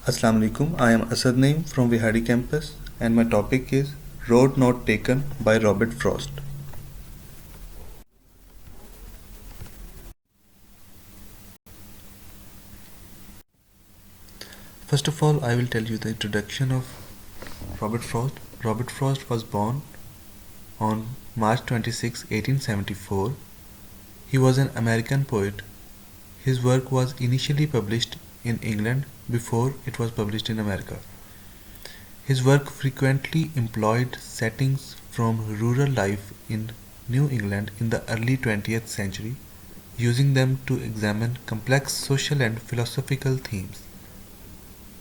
Assalamu alaikum. I am Asad Naeem from Vihadi campus and my topic is Road Not Taken by Robert Frost. First of all, I will tell you the introduction of Robert Frost. Robert Frost was born on March 26, 1874. He was an American poet. His work was initially published in England before it was published in America. His work frequently employed settings from rural life in New England in the early 20th century, using them to examine complex social and philosophical themes.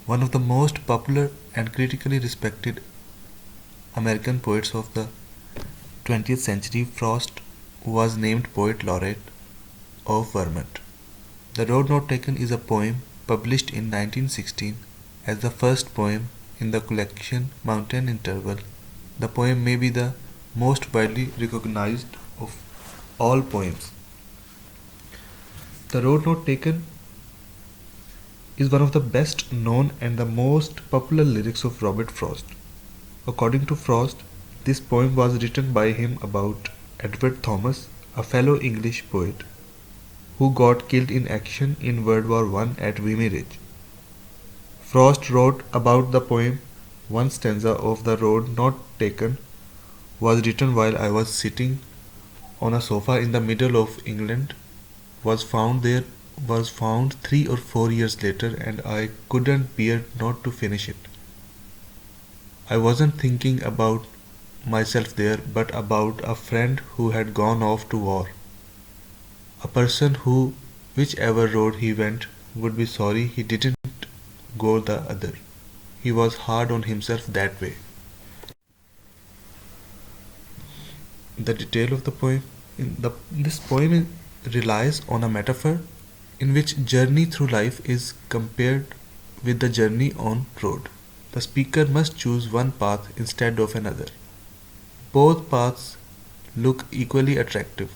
One of the most popular and critically respected American poets of the 20th century, Frost was named Poet Laureate of Vermont. The Road Not Taken is a poem published in 1916 as the first poem in the collection Mountain Interval. The poem may be the most widely recognized of all poems. The Road Not Taken is one of the best known and the most popular lyrics of Robert Frost. According to Frost, this poem was written by him about Edward Thomas, a fellow English poet, who got killed in action in World War I at Vimy Ridge. Frost wrote about the poem, one stanza of The Road Not Taken was written while I was sitting on a sofa in the middle of England, was found 3 or 4 years later, and I couldn't bear not to finish it. I wasn't thinking about myself there, but about a friend who had gone off to war. A person who, whichever road he went, would be sorry he didn't go the other. He was hard on himself that way. The detail of the poem this poem relies on a metaphor in which journey through life is compared with the journey on road. The speaker must choose one path instead of another. Both paths look equally attractive.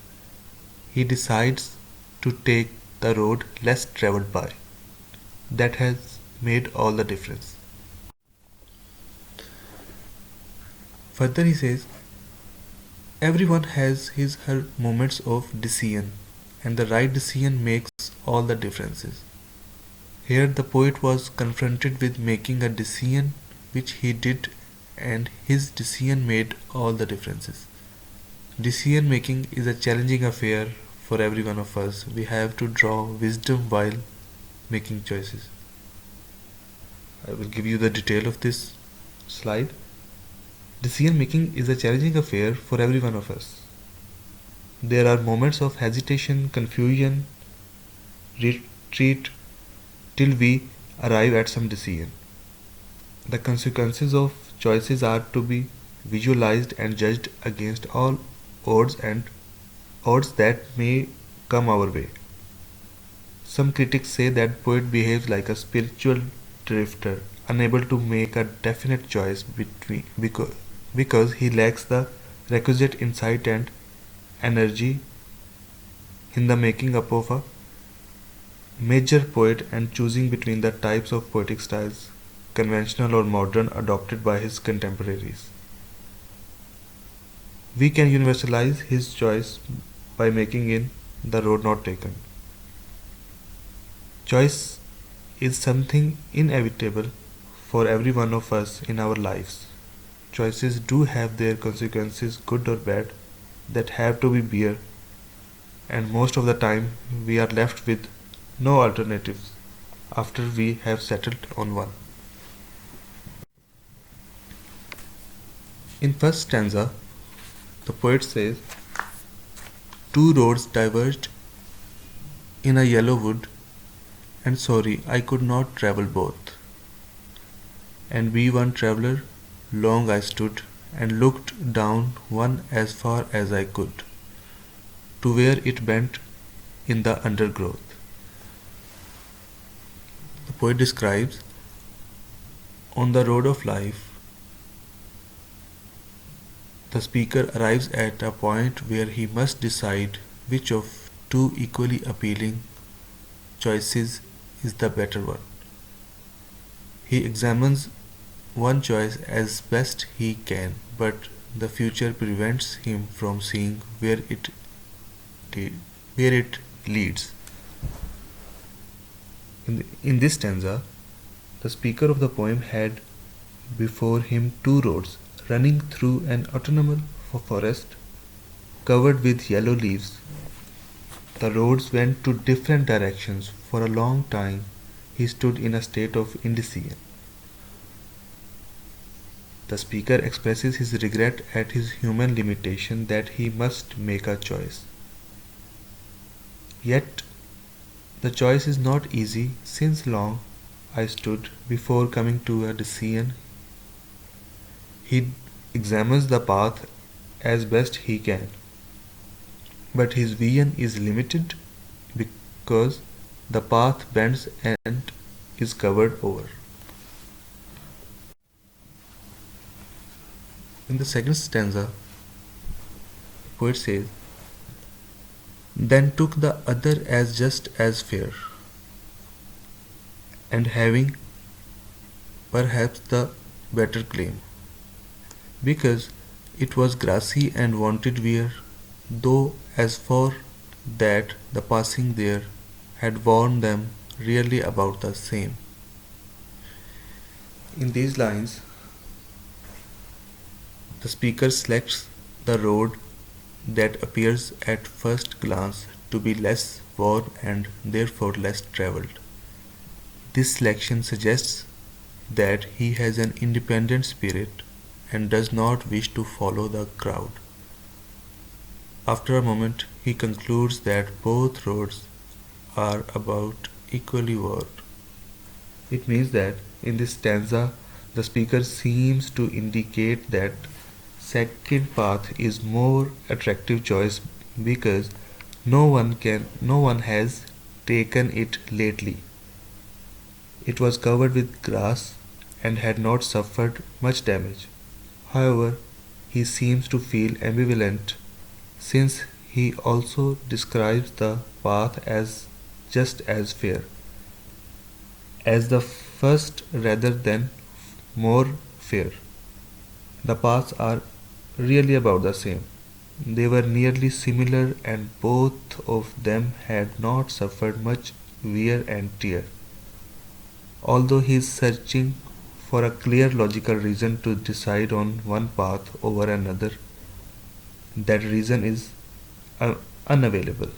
He decides to take the road less traveled by. That has made all the difference. Further, he says, everyone has her moments of decision, and the right decision makes all the differences. Here, the poet was confronted with making a decision which he did, and his decision made all the differences. Decision making is a challenging affair for every one of us. We have to draw wisdom while making choices. I will give you the detail of this slide. Decision making is a challenging affair for every one of us. There are moments of hesitation, confusion, retreat till we arrive at some decision. The consequences of choices are to be visualized and judged against all odds and odds that may come our way. Some critics say that poet behaves like a spiritual drifter, unable to make a definite choice because he lacks the requisite insight and energy in the making up of a major poet and choosing between the types of poetic styles, conventional or modern, adopted by his contemporaries. We can universalize his choice by making in The Road Not Taken. Choice is something inevitable for every one of us in our lives. Choices do have their consequences, good or bad, that have to be bear, and most of the time we are left with no alternatives after we have settled on one. In first stanza, the poet says, two roads diverged in a yellow wood, and sorry, I could not travel both. And be one traveller, long I stood, and looked down one as far as I could, to where it bent in the undergrowth. The poet describes, on the road of life, the speaker arrives at a point where he must decide which of two equally appealing choices is the better one. He examines one choice as best he can, but the future prevents him from seeing where it leads. In this stanza, the speaker of the poem had before him two roads running through an autumnal forest covered with yellow leaves. The roads went to different directions. For a long time, he stood in a state of indecision. The speaker expresses his regret at his human limitation that he must make a choice. Yet, the choice is not easy. Since long I stood before coming to a decision. He examines the path as best he can, but his vision is limited because the path bends and is covered over. In the second stanza, the poet says, then took the other as just as fair, and having perhaps the better claim, because it was grassy and wanted wear, though as for that the passing there had warned them really about the same. In these lines, the speaker selects the road that appears at first glance to be less worn and therefore less travelled. This selection suggests that he has an independent spirit and does not wish to follow the crowd. After a moment, he concludes that both roads are about equally worn. It means that in this stanza, the speaker seems to indicate that second path is more attractive choice because no one has taken it lately. It was covered with grass and had not suffered much damage. However, he seems to feel ambivalent since he also describes the path as just as fair as the first rather than more fair. The paths are really about the same. They were nearly similar and both of them had not suffered much wear and tear. Although he is searching for a clear logical reason to decide on one path over another, that reason is unavailable.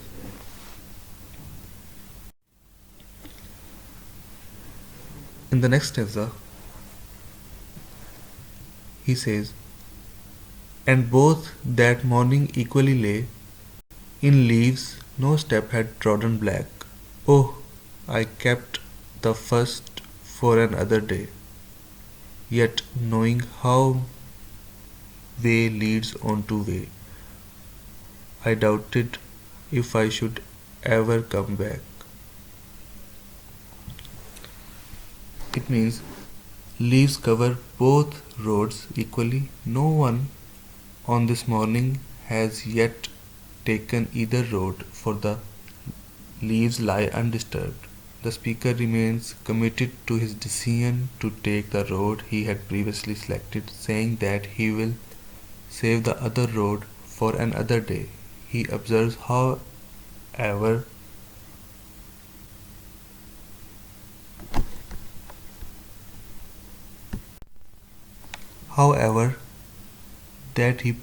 In the next stanza, he says, and both that morning equally lay in leaves, no step had trodden black. Oh, I kept the first for another day, yet knowing how way leads on to way, I doubted if I should ever come back. It means leaves cover both roads equally. No one on this morning has yet taken either road, for the leaves lie undisturbed. The speaker remains committed to his decision to take the road he had previously selected, saying that he will save the other road for another day. He observes, however, however, that he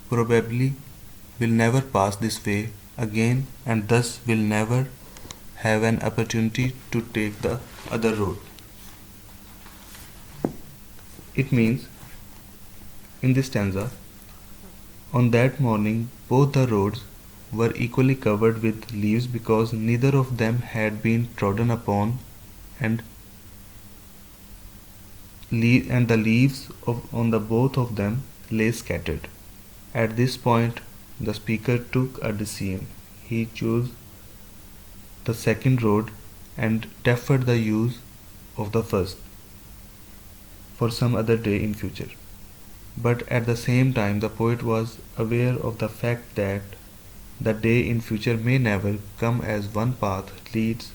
probably will never pass this way again and thus will never have an opportunity to take the other road. It means, in this stanza, on that morning both the roads were equally covered with leaves because neither of them had been trodden upon and the leaves on the both of them lay scattered. At this point, the speaker took a decision. He chose the second road and deferred the use of the first for some other day in future. But at the same time, the poet was aware of the fact that the day in future may never come as one path leads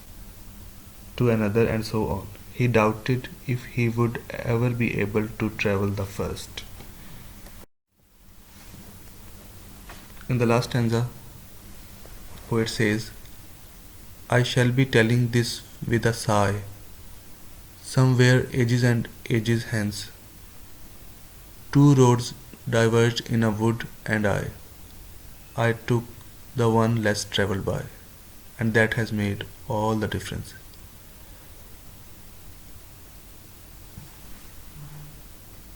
to another and so on. He doubted if he would ever be able to travel the first. In the last stanza, poet says, I shall be telling this with a sigh, somewhere ages and ages hence. Two roads diverged in a wood, and I took the one less travelled by, and that has made all the difference.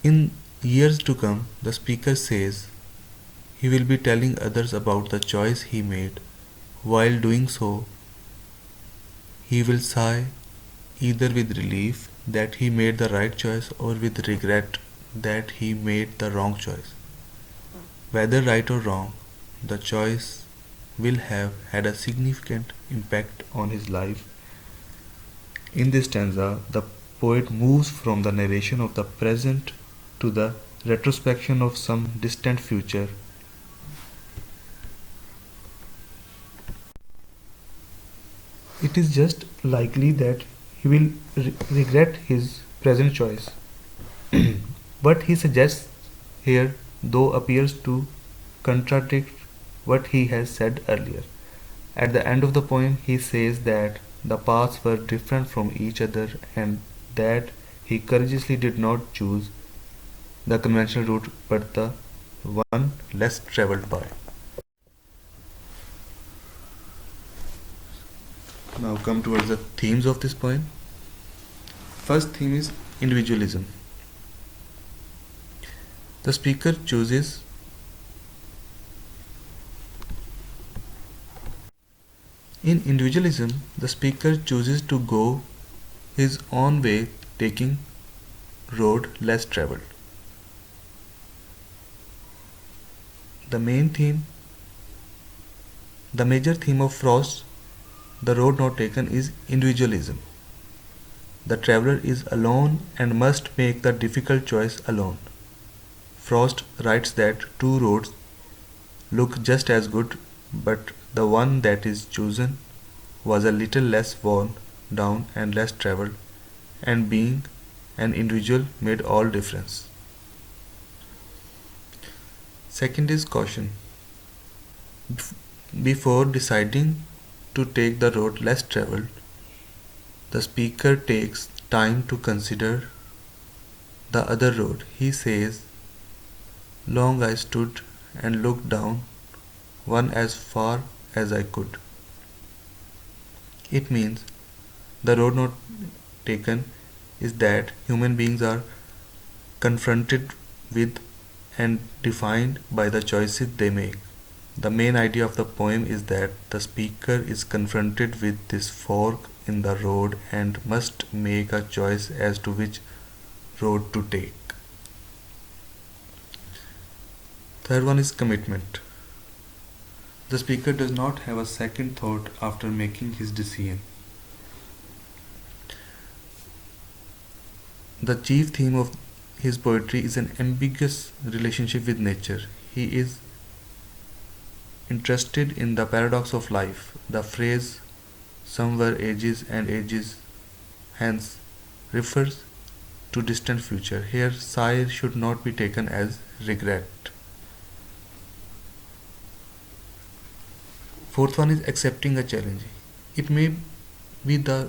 In years to come, the speaker says he will be telling others about the choice he made. While doing so, he will sigh either with relief that he made the right choice or with regret that he made the wrong choice. Whether right or wrong, the choice will have had a significant impact on his life. In this stanza, the poet moves from the narration of the present to the retrospection of some distant future. It is just likely that he will regret his present choice. What he suggests here, though, appears to contradict what he has said earlier. At the end of the poem, he says that the paths were different from each other and that he courageously did not choose the conventional route but the one less traveled by. Now come towards the themes of this poem. First theme is individualism. The speaker chooses In individualism, the speaker chooses to go his own way, taking road less traveled. The main theme, the major theme of Frost, The Road Not Taken, is individualism. The traveler is alone and must make the difficult choice alone. Frost writes that two roads look just as good, but the one that is chosen was a little less worn down and less traveled, and being an individual made all difference. Second is caution. Before deciding to take the road less traveled, the speaker takes time to consider the other road. He says, long I stood and looked down one as far as I could. It means the road not taken is that human beings are confronted with and defined by the choices they make. The main idea of the poem is that the speaker is confronted with this fork in the road and must make a choice as to which road to take. Third one is commitment. The speaker does not have a second thought after making his decision. The chief theme of his poetry is an ambiguous relationship with nature. He is interested in the paradox of life. The phrase somewhere ages and ages hence refers to distant future. Here, sigh should not be taken as regret. Fourth one is accepting a challenge. It may be the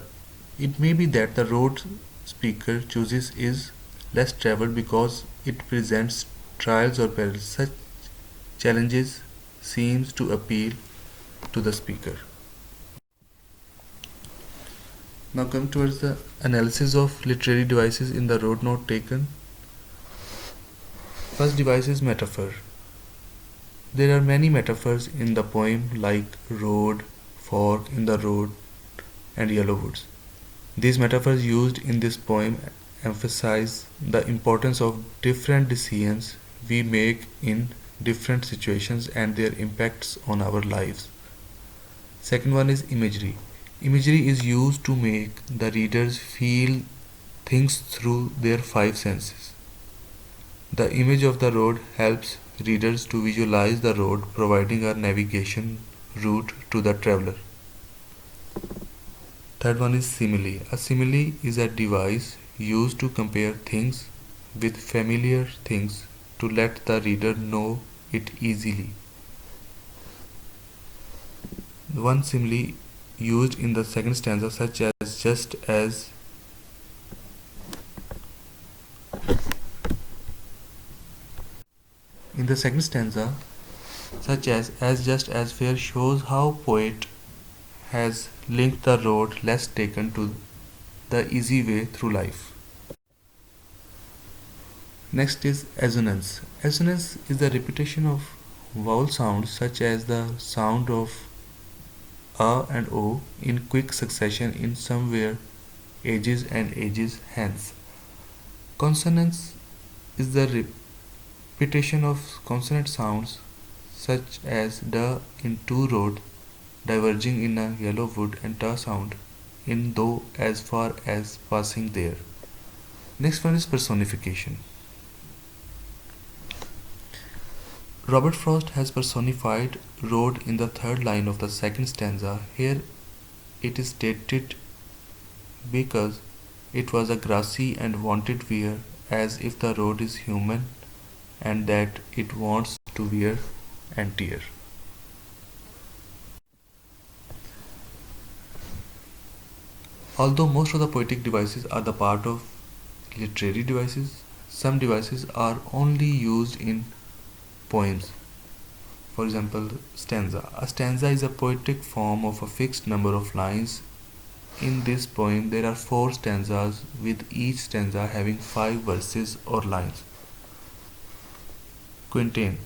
it may be that the road speaker chooses is less traveled because it presents trials or perils. Such challenges seems to appeal to the speaker. Now come towards the analysis of literary devices in the road not taken. First device is metaphor. There are many metaphors in the poem like road, fork in the road, and yellow woods. These metaphors used in this poem emphasize the importance of different decisions we make in different situations and their impacts on our lives. Second one is imagery. Imagery is used to make the readers feel things through their five senses. The image of the road helps readers to visualize the road, providing a navigation route to the traveler. Third one is simile. A simile is a device used to compare things with familiar things to let the reader know it easily. One simile used in the second stanza, such as just as. In the second stanza, such as just as fair, shows how poet has linked the road less taken to the easy way through life. Next is assonance. Assonance is the repetition of vowel sounds such as the sound of a and o in quick succession in somewhere ages and ages hence. Consonance is the repetition of consonant sounds such as the in two road diverging in a yellow wood and ta sound in though as far as passing there. Next one is personification. Robert Frost has personified road in the third line of the second stanza. Here it is stated because it was a grassy and wanted wear, as if the road is human and that it wants to wear and tear. Although most of the poetic devices are the part of literary devices, some devices are only used in poems. For example, stanza. A stanza is a poetic form of a fixed number of lines. In this poem, there are 4 stanzas, with each stanza having 5 verses or lines. Quatrain.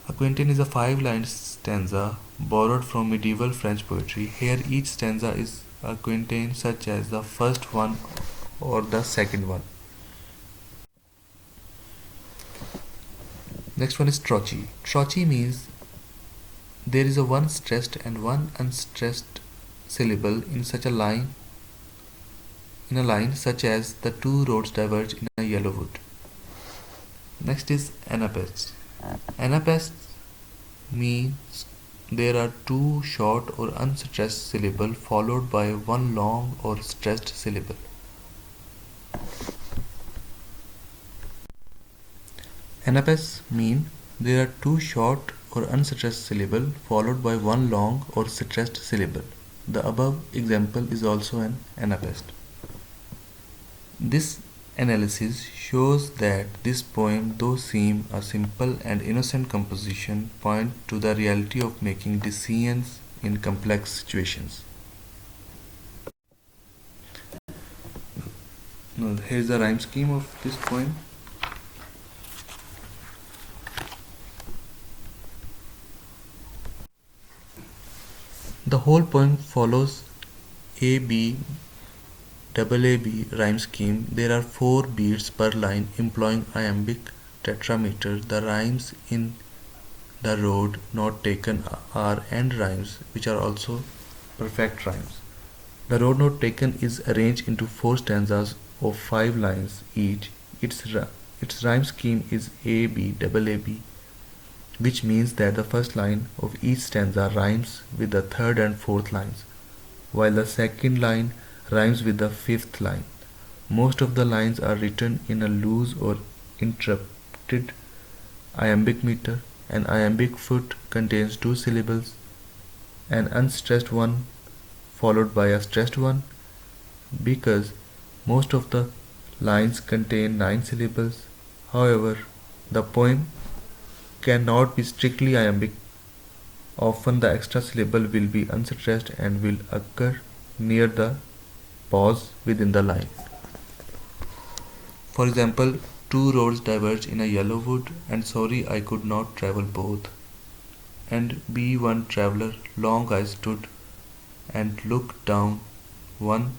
A quatrain is a 5-line stanza borrowed from medieval French poetry. Here, each stanza is a quatrain, such as the first one or the second one. Next one is trochee. Trochee means there is a one stressed and one unstressed syllable in a line such as the two roads diverge in a yellow wood. Next is anapaests. Anapaests means there are two short or unstressed syllables followed by one long or stressed syllable. Anapaests mean there are two short or unstressed syllables followed by one long or stressed syllable. The above example is also an anapaest. This analysis shows that this poem, though seem a simple and innocent composition, point to the reality of making decisions in complex situations. Now, here's the rhyme scheme of this poem. The whole poem follows A-B AAB rhyme scheme. There are 4 beats per line employing iambic tetrameter. The rhymes in the road not taken are end rhymes, which are also perfect rhymes. The road not taken is arranged into 4 stanzas of 5 lines each. Its rhyme scheme is AB AAB, which means that the first line of each stanza rhymes with the third and fourth lines, while the second line rhymes with the fifth line. Most of the lines are written in a loose or interrupted iambic meter. An iambic foot contains 2 syllables, an unstressed one followed by a stressed one. Because most of the lines contain 9 syllables, however, the poem cannot be strictly iambic. Often the extra syllable will be unstressed and will occur near the pause within the line. For example, 2 roads diverge in a yellow wood, and sorry I could not travel both. And be one traveller, long I stood and looked down one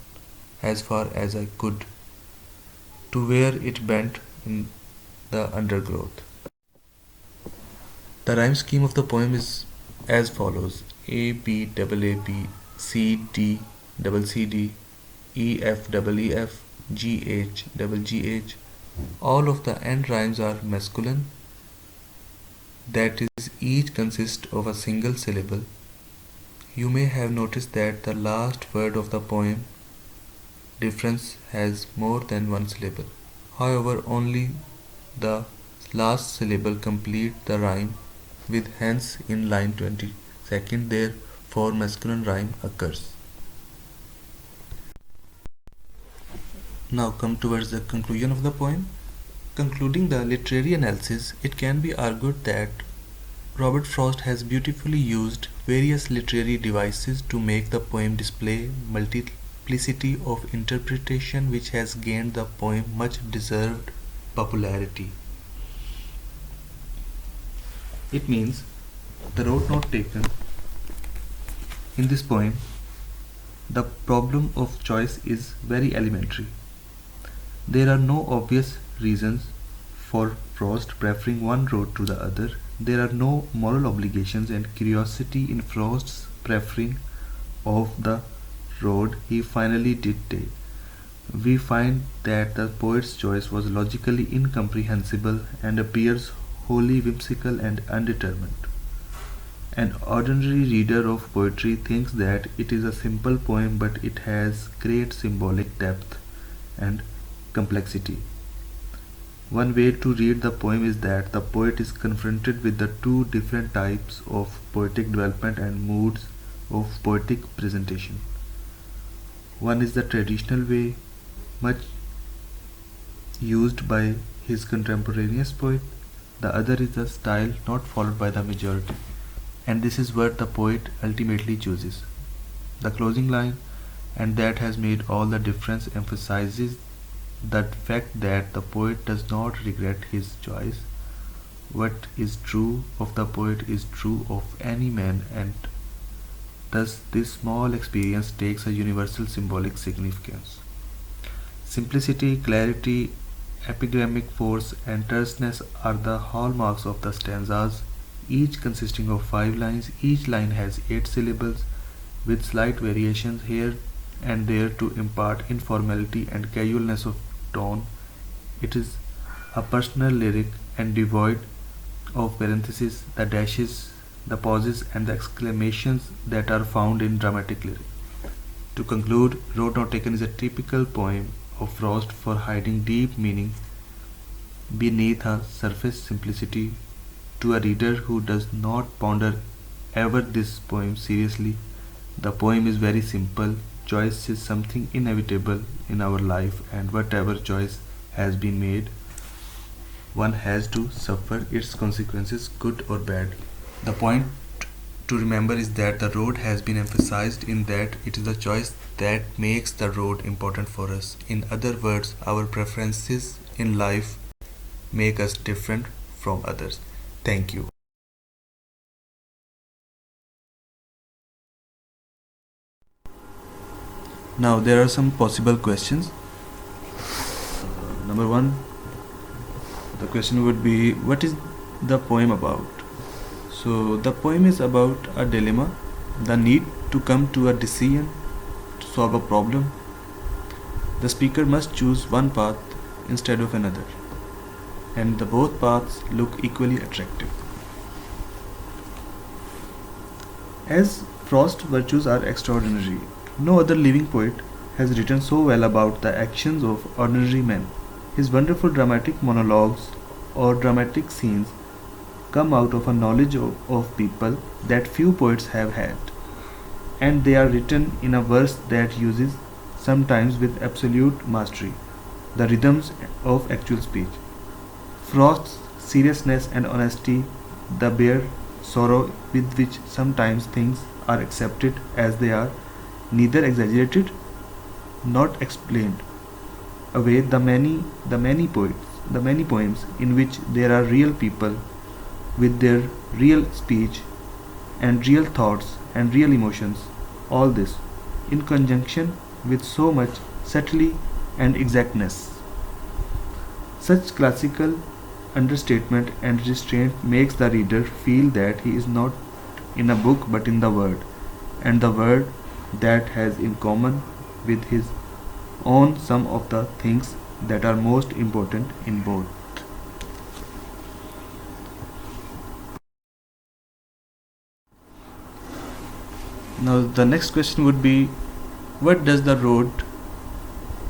as far as I could, to where it bent in the undergrowth. The rhyme scheme of the poem is as follows: A B double A B, C D double C D, E F double E F, G H double G H. All of the end rhymes are masculine, that is, each consists of a single syllable. You may have noticed that the last word of the poem difference has more than one syllable. However, only the last syllable complete the rhyme with hence in line 22nd therefore masculine rhyme occurs. Now come towards the conclusion of the poem. Concluding the literary analysis, it can be argued that Robert Frost has beautifully used various literary devices to make the poem display multiplicity of interpretation which has gained the poem much deserved popularity. It means the road not taken in this poem, the problem of choice is very elementary. There are no obvious reasons for Frost preferring one road to the other. There are no moral obligations and curiosity in Frost's preferring of the road he finally did take. We find that the poet's choice was logically incomprehensible and appears wholly whimsical and undetermined. An ordinary reader of poetry thinks that it is a simple poem, but it has great symbolic depth and complexity. One way to read the poem is that the poet is confronted with the two different types of poetic development and moods of poetic presentation. One is the traditional way, much used by his contemporaneous poet. The other is the style not followed by the majority. And this is what the poet ultimately chooses. The closing line, and that has made all the difference, emphasizes the fact that the poet does not regret his choice. What is true of the poet is true of any man, and thus this small experience takes a universal symbolic significance. Simplicity, clarity, epigrammic force, and terseness are the hallmarks of the stanzas, each consisting of 5 lines. Each line has 8 syllables, with slight variations here and there to impart informality and casualness of tone. It is a personal lyric and devoid of parentheses, the dashes, the pauses, and the exclamations that are found in dramatic lyric. To conclude, Road Not Taken is a typical poem of Frost for hiding deep meaning beneath a surface simplicity. To a reader who does not ponder ever this poem seriously, the poem is very simple. Choice is something inevitable in our life, and whatever choice has been made, one has to suffer its consequences, good or bad. The point to remember is that the road has been emphasized in that it is the choice that makes the road important for us. In other words, our preferences in life make us different from others. Thank you. Now there are some possible questions. Number one, the question would be, what is the poem about? So the poem is about a dilemma, the need to come to a decision to solve a problem. The speaker must choose one path instead of another, and the both paths look equally attractive. As Frost's virtues are extraordinary, no other living poet has written so well about the actions of ordinary men. His wonderful dramatic monologues or dramatic scenes come out of a knowledge of people that few poets have had, and they are written in a verse that uses, sometimes with absolute mastery, the rhythms of actual speech. Frost's seriousness and honesty, the bare sorrow with which sometimes things are accepted as they are, neither exaggerated nor explained away the many poems in which there are real people with their real speech and real thoughts and real emotions. All this in conjunction with so much subtlety and exactness. Such classical understatement and restraint makes the reader feel that he is not in a book but in the Word, and the Word that has in common with his own some of the things that are most important in both. Now the next question would be, what does the road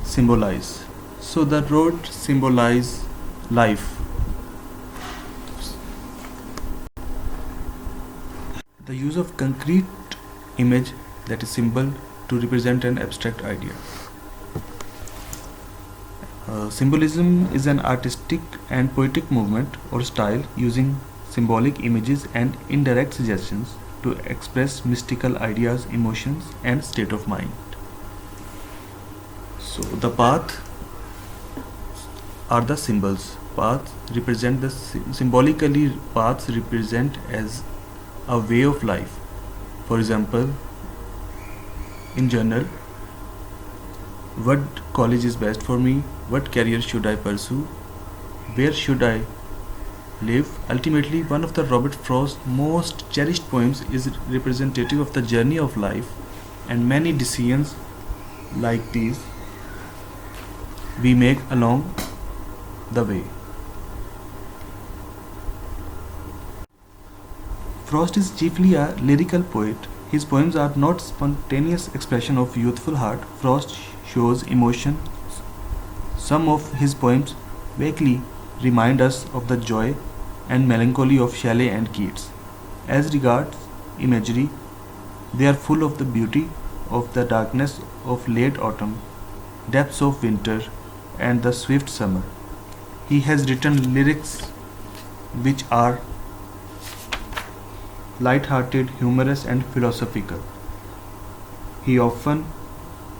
symbolize? So the road symbolizes life. The use of concrete image, that is symbol, to represent an abstract idea. Symbolism is an artistic and poetic movement or style using symbolic images and indirect suggestions to express mystical ideas, emotions, and state of mind. So the path are the symbols. Paths represent the symbolically, paths represent as a way of life. For example, in general, what college is best for me, what career should I pursue, where should I live. Ultimately, one of the Robert Frost's most cherished poems is representative of the journey of life, and many decisions like these we make along the way. Frost is chiefly a lyrical poet. His poems are not spontaneous expression of youthful heart. Frost shows emotion. Some of his poems vaguely remind us of the joy and melancholy of Shelley and Keats. As regards imagery, they are full of the beauty of the darkness of late autumn, depths of winter, and the swift summer. He has written lyrics which are light-hearted, humorous, and philosophical. He often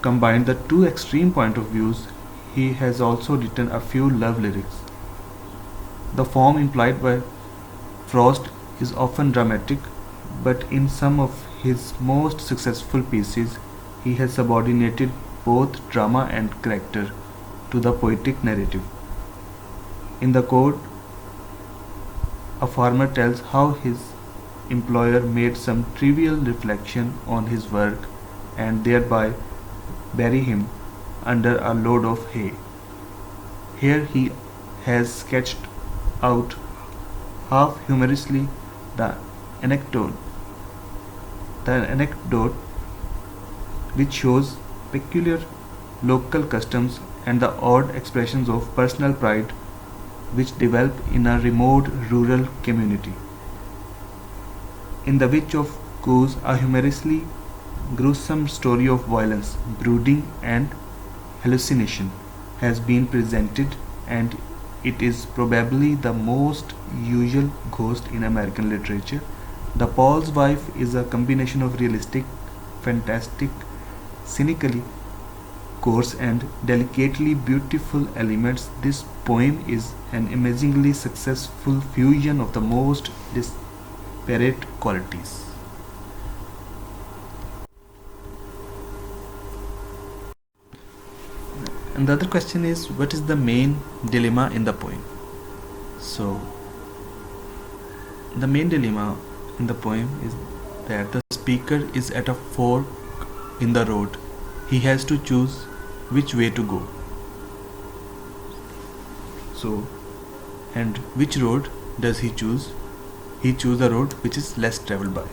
combined the two extreme point of views. He has also written a few love lyrics. The form implied by Frost is often dramatic, but in some of his most successful pieces, he has subordinated both drama and character to the poetic narrative. In the Code, a farmer tells how his employer made some trivial reflection on his work and thereby bury him under a load of hay. Here he has sketched out half humorously the anecdote, the anecdote, which shows peculiar local customs and the odd expressions of personal pride which develop in a remote rural community. In The Witch of Cooes, a humorously gruesome story of violence, brooding, and hallucination has been presented, and it is probably the most usual ghost in American literature. The Paul's Wife is a combination of realistic, fantastic, cynically coarse, and delicately beautiful elements. This poem is an amazingly successful fusion of the most disparate qualities. And the other question is, what is the main dilemma in the poem? So, the main dilemma in the poem is that the speaker is at a fork in the road. He has to choose which way to go. So, and which road does he choose? He chooses the road which is less traveled by.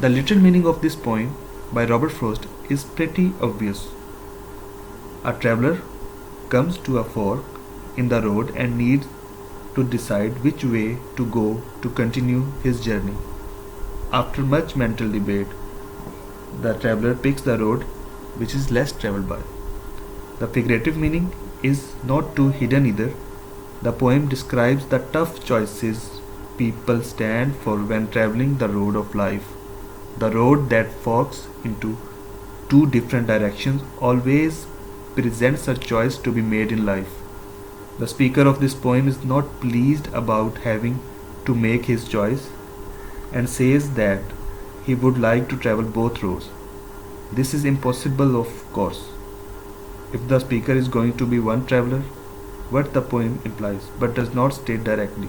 The literal meaning of this poem by Robert Frost is pretty obvious. A traveler comes to a fork in the road and needs to decide which way to go to continue his journey. After much mental debate, the traveler picks the road which is less traveled by. The figurative meaning is not too hidden either. The poem describes the tough choices people stand for when traveling the road of life. The road that forks into two different directions always presents a choice to be made in life. The speaker of this poem is not pleased about having to make his choice and says that he would like to travel both roads. This is impossible, of course. If the speaker is going to be one traveler, what the poem implies but does not state directly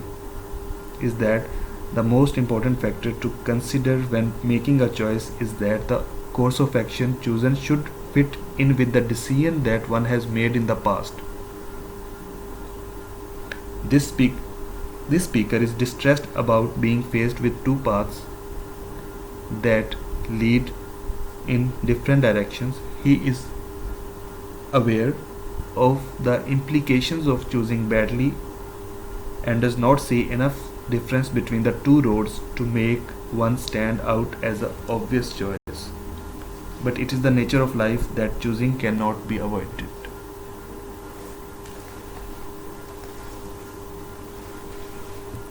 is that the most important factor to consider when making a choice is that the course of action chosen should fit in with the decision that one has made in the past. This speaker is distressed about being faced with two paths that lead in different directions. He is aware of the implications of choosing badly and does not see enough difference between the two roads to make one stand out as an obvious choice. But it is the nature of life that choosing cannot be avoided.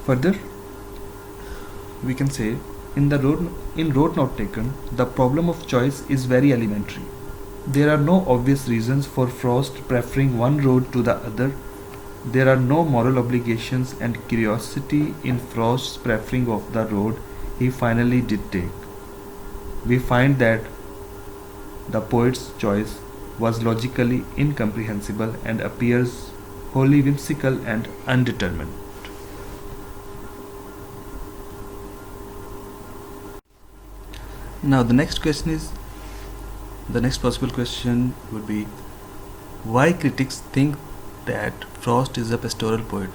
Further, we can say in road not taken, the problem of choice is very elementary. There are no obvious reasons for Frost preferring one road to the other. There are no moral obligations and curiosity in Frost's preferring of the road he finally did take. We find that the poet's choice was logically incomprehensible and appears wholly whimsical and undetermined. Now the next possible question would be, why critics think that Frost is a pastoral poet?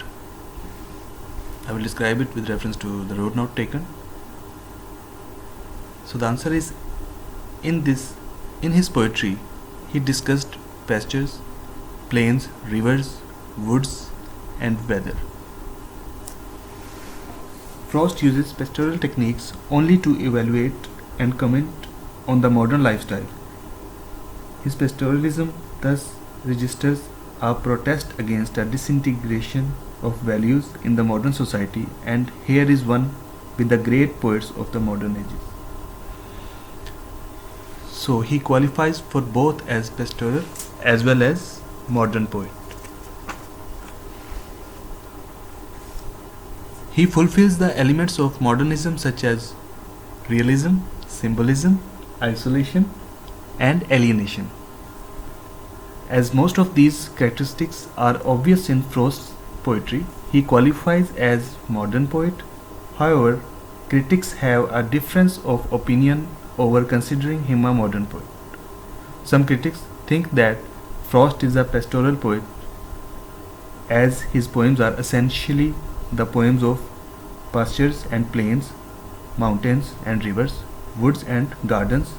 I will describe it with reference to the road not taken. So the answer is, in his poetry, he discussed pastures, plains, rivers, woods, and weather. Frost uses pastoral techniques only to evaluate and comment on the modern lifestyle. His pastoralism thus registers a protest against a disintegration of values in the modern society, and here is one with the great poets of the modern ages. So he qualifies for both as pastoral as well as modern poet. He fulfills the elements of modernism such as realism, symbolism, isolation, and alienation. As most of these characteristics are obvious in Frost's poetry, he qualifies as modern poet. However, critics have a difference of opinion over considering him a modern poet. Some critics think that Frost is a pastoral poet, as his poems are essentially the poems of pastures and plains, mountains and rivers, woods and gardens,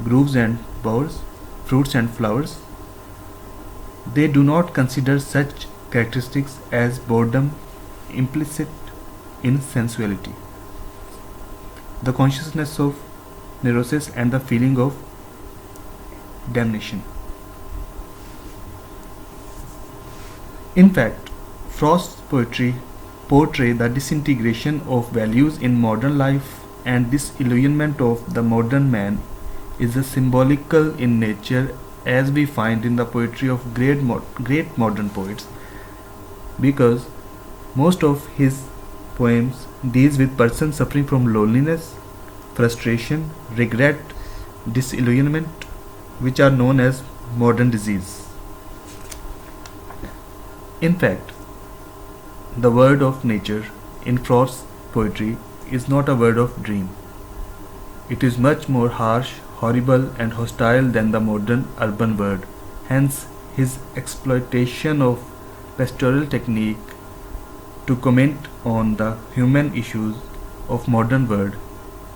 groves and bowers, fruits and flowers. They do not consider such characteristics as boredom implicit in sensuality, the consciousness of neurosis, and the feeling of damnation. In fact, Frost's poetry portray the disintegration of values in modern life, and this illusionment of the modern man is symbolical in nature, as we find in the poetry of great modern poets, because most of his poems deals with persons suffering from loneliness, frustration, regret, disillusionment, which are known as modern disease. In fact, the word of nature in Frost's poetry is not a word of dream. It is much more harsh, horrible, and hostile than the modern urban word. Hence, his exploitation of pastoral technique to comment on the human issues of modern world,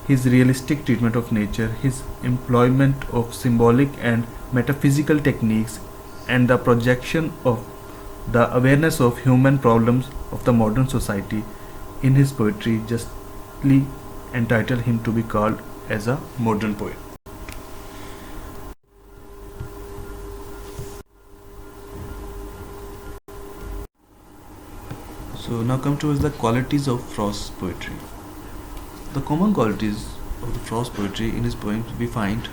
his realistic treatment of nature, his employment of symbolic and metaphysical techniques, and the projection of the awareness of human problems of the modern society in his poetry justly entitle him to be called as a modern poet. So now come towards the qualities of Frost's poetry. The common qualities of the Frost poetry in his poems we find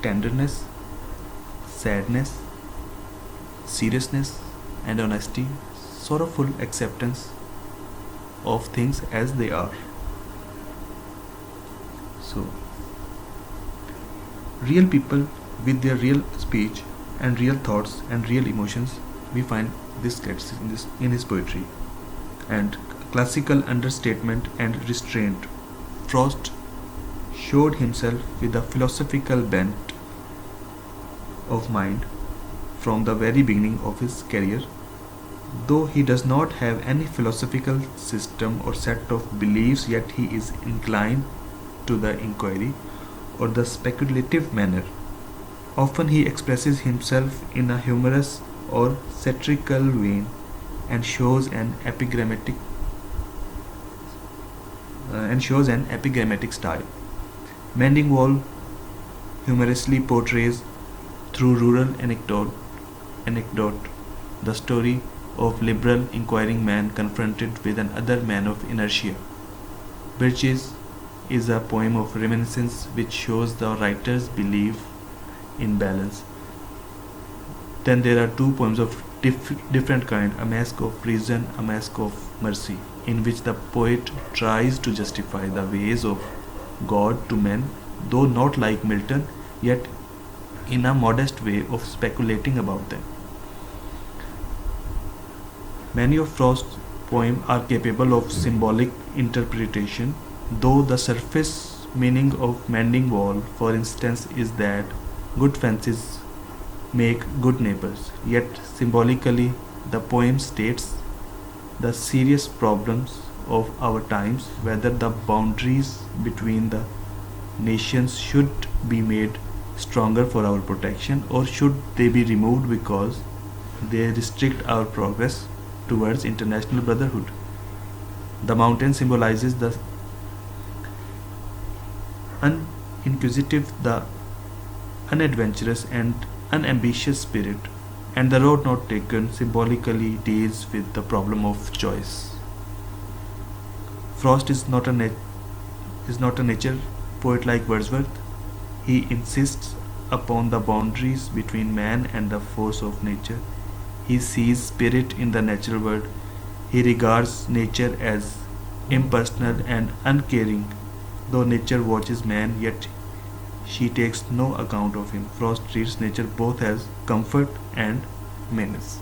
tenderness, sadness, seriousness and honesty, sorrowful acceptance of things as they are. So, real people with their real speech and real thoughts and real emotions, we find this in his poetry. And classical understatement and restraint. Frost showed himself with a philosophical bent of mind from the very beginning of his career, though he does not have any philosophical system or set of beliefs, yet he is inclined to the inquiry. or the speculative manner. Often he expresses himself in a humorous or satirical vein and shows an epigrammatic style. Mending Wall humorously portrays through rural anecdote the story of liberal inquiring man confronted with another man of inertia. Bridges is a poem of reminiscence which shows the writer's belief in balance. Then there are two poems of different kind, A Mask of Reason, A Mask of Mercy, in which the poet tries to justify the ways of God to men, though not like Milton, yet in a modest way of speculating about them. Many of Frost's poems are capable of symbolic interpretation, though the surface meaning of Mending Wall, for instance, is that good fences make good neighbors. Yet symbolically, the poem states the serious problems of our times, whether the boundaries between the nations should be made stronger for our protection or should they be removed because they restrict our progress towards international brotherhood. The mountain symbolizes the uninquisitive, the unadventurous, and unambitious spirit, and the road not taken symbolically deals with the problem of choice. Frost is not a nature poet like Wordsworth. He insists upon the boundaries between man and the force of nature. He sees spirit in the natural world. He regards nature as impersonal and uncaring. Though nature watches man, yet she takes no account of him. Frost treats nature both as comfort and menace.